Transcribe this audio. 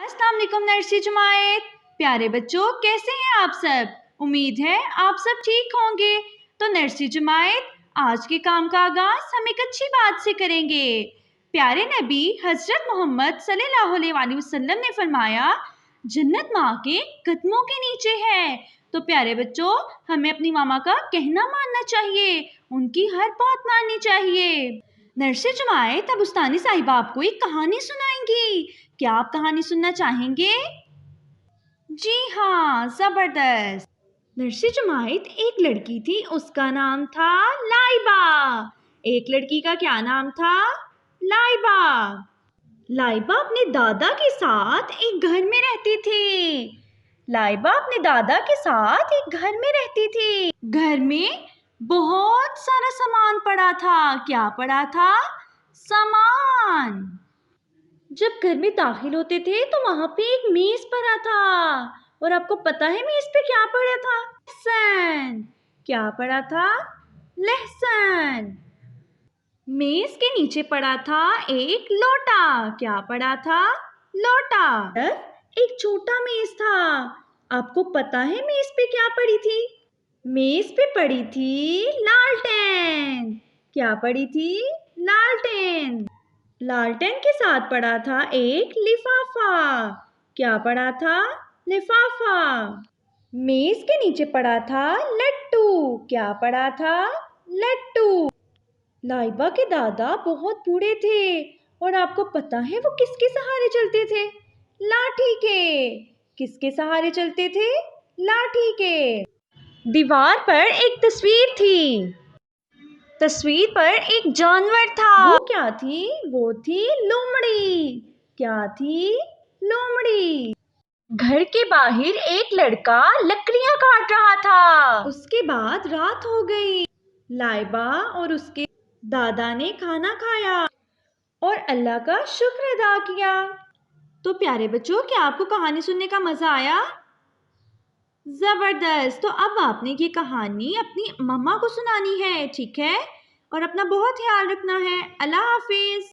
अस्सलाम वालेकुम नर्सरी जमात। प्यारे बच्चों, कैसे हैं आप सब? उम्मीद है आप सब ठीक होंगे। तो नर्सरी जमात, आज के काम का आगाज हम एक अच्छी बात से करेंगे। प्यारे नबी हजरत मोहम्मद सल्लल्लाहु अलैहि वसल्लम ने फरमाया, जन्नत माँ के कदमों के नीचे है। तो प्यारे बच्चों, हमें अपनी मामा का कहना मानना चाहिए, उनकी हर बात माननी चाहिए। नर्सरी जमात, अब उस्तानी साहिबा आपको एक कहानी सुनाएंगी। क्या आप कहानी सुनना चाहेंगे? जी हाँ, जबरदस्त। नर्सरी जमात, एक लड़की थी, उसका नाम था लाइबा। एक लड़की का क्या नाम था? लाइबा। लाइबा अपने दादा के साथ एक घर में रहती थी। लाइबा अपने दादा के साथ एक घर में रहती थी। घर में बहुत सारा सामान पड़ा था। क्या पड़ा था? सामान। जब घर में दाखिल होते थे तो वहां पे एक मेज पड़ा था। और आपको पता है मेज पे क्या पड़ा था? लहसुन। क्या पड़ा था? लहसुन। मेज के नीचे पड़ा था एक लोटा। क्या पड़ा था? लोटा। एक छोटा मेज था। आपको पता है मेज पे क्या पड़ी थी? मेज पे पड़ी थी लालटेन। क्या पड़ी थी? लालटेन। लालटेन के साथ पड़ा था एक लिफाफा। क्या पड़ा था? लिफाफा। मेज के नीचे पड़ा था लट्टू। क्या पड़ा था? लट्टू। लाइबा के दादा बहुत बूढ़े थे और आपको पता है वो किसके सहारे चलते थे? लाठी के। किसके सहारे चलते थे? लाठी के। दीवार पर एक तस्वीर थी। तस्वीर पर एक जानवर था। वो क्या थी? वो थी लोमड़ी। क्या थी? लोमड़ी। घर के बाहर एक लड़का लकड़ियां काट रहा था। उसके बाद रात हो गई। लाइबा और उसके दादा ने खाना खाया और अल्लाह का शुक्र अदा किया। तो प्यारे बच्चों, क्या आपको कहानी सुनने का मजा आया? जबरदस्त। तो अब आपने ये कहानी अपनी मम्मा को सुनानी है, ठीक है? और अपना बहुत ख्याल रखना है। अल्लाह हाफिज।